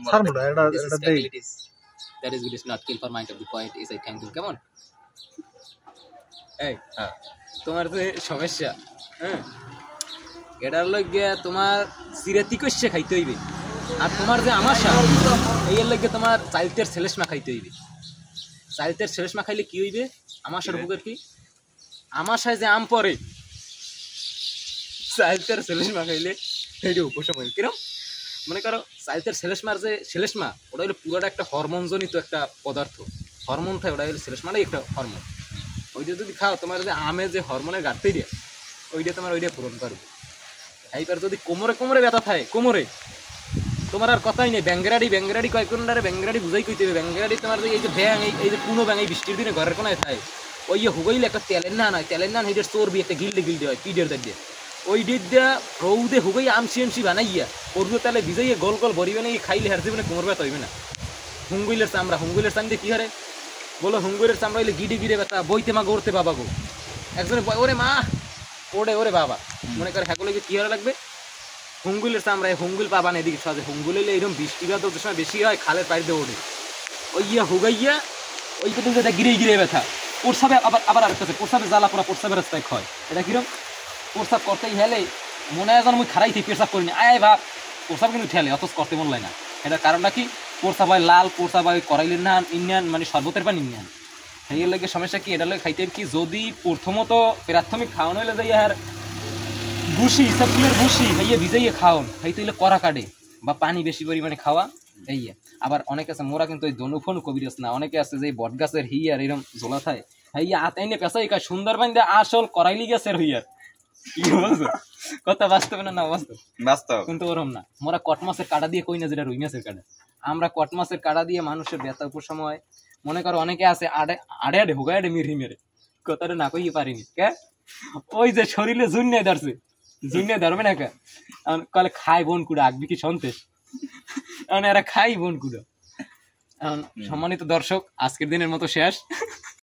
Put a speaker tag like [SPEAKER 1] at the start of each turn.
[SPEAKER 1] ছাড়মুডা এটা এটা দেই
[SPEAKER 2] that is good is not kill for mind of the point is I thank you কেমন এই তোমার যে সমস্যা হ্যাঁ এটার লগে তোমার সিরাতি কইছে খাইতে হইবে আর তোমার যে আমাশা এইর লগে তোমার চাইলতের ছেলেশমা খাইতে হইবে চাইলতের ছেলেশমা খাইলে কি হইবে আমাশার উপকার কি আমাশায় যে আম পড়ে চাইলতের ছেলেশমা খাইলে এইটা উপশম হয় কিরম মনে করো চাইলতের ছেলেশমার যে ছেলেশমা ওটা হলো পুরোটা একটা হরমোনজনিত একটা পদার্থ হরমোন থাকে ওটা হলো ছেলেশমাটাই একটা হরমোন ওইটা যদি খাও তোমার যে আমে যে হরমোনের ঘাটতি দিয়ে ওইটা তোমার ওইটা পূরণ করবে এইবার যদি কোমরে কোমরে ব্যথা থাকে কোমরে তোমার আর কথাই নেই ব্যাঙ্গেরাডি কয় কোনটারে ব্যাঙ্গেরাডি বুঝাই কইতে হবে ব্যাঙ্গেরাডি তোমার যে এই যে ব্যাং এই যে কোনো ব্যাং এই বৃষ্টির দিনে ঘরের কোনায় থাকে ওই হুগইলে একটা তেলের নান হয় তেলের নান হেঁটে চর্বি একটা গিলডে হয় পিডের দাঁড়িয়ে ওই ডিট দিয়া রৌদে হুগই আমসি বানাইয়া করবো তাহলে ভিজাইয়ে গোল গোল ভরিবে না খাইলে হার জীবনে কোমর ব্যথা হইবে না হুঙ্গুইলের চামড়া দিয়ে কি হারে বলো হুঙ্গুইলের চামড়া হইলে গিডে ব্যথা বইতে মা গড়তে বাবা গো একজনে ওরে মা ওরে বাবা মনে করে হ্যাঁ কি হারে লাগবে হুঙ্গুলের চামড়ায় হুঙ্গুল পাবা না এদিকে সহজে হুঙ্গুল হইলে এরকম বৃষ্টি ব্যথা ওদের সময় বেশি হয় খালের পাড়ি দিয়ে ওঠে ওই হুগাইয়া ওই পর্যন্ত এটা গিরে ব্যথা প্রসাবে আবার আরেকটা আছে প্রসাবে জ্বালা পোড়া প্রসাবের রাস্তায় ক্ষয় এটা কিরম প্রসাব করতেই হেলে মনে হয় যেন আমি খারাই থেকে প্রসাব করিনি আয় ভাব প্রসাব কিন্তু ঠেলে অথচ করতে মন লাগে না এটার কারণটা কি প্রসাব হয় লাল প্রসাব হয় করাইলেন না ইন্ডিয়ান মানে শরবতের পানি ইন্ডিয়ান এই লাগে সমস্যা কি এটা লাগে খাইতে কি যদি প্রথমত প্রাথমিক খাওয়ানো হইলে যাই আর ভুসি সবগুলোর ভুসি খাইয়ে ভিজাইয়ে খাওয়ান খাইতে হইলে কড়া কাটে বা পানি বেশি পরিমাণে খাওয়া এই আবার অনেকে আছে মোরা কিন্তু ওই দনুফোন কবিরাজ না অনেকে আছে যে বট গাছের হিয়ার এরকম ঝোলা থাকে হাইয়া আতাইনে পেশাই কাজ সুন্দর বান্ধে আসল করাইলি গাছের হইয়ার কথা বাস্তব না বাস্তব কিন্তু ওরম না মোরা কট মাছের কাটা দিয়ে কই না যেটা রুই মাছের কাটা আমরা কট মাছের কাটা দিয়ে মানুষের ব্যথা উপশম হয় মনে করো অনেকে আছে আড়ে হুগায় মিরি মেরে কথাটা না কই পারিনি কে ওই যে শরীরে জুন্নে ধরছে জুন্নে ধরবে না কে কলে খাই বোন কুড়া আগবি কি সন্তেষ এরা খাই বোন কুড়া সম্মানিত দর্শক আজকের দিনের মতো শেষ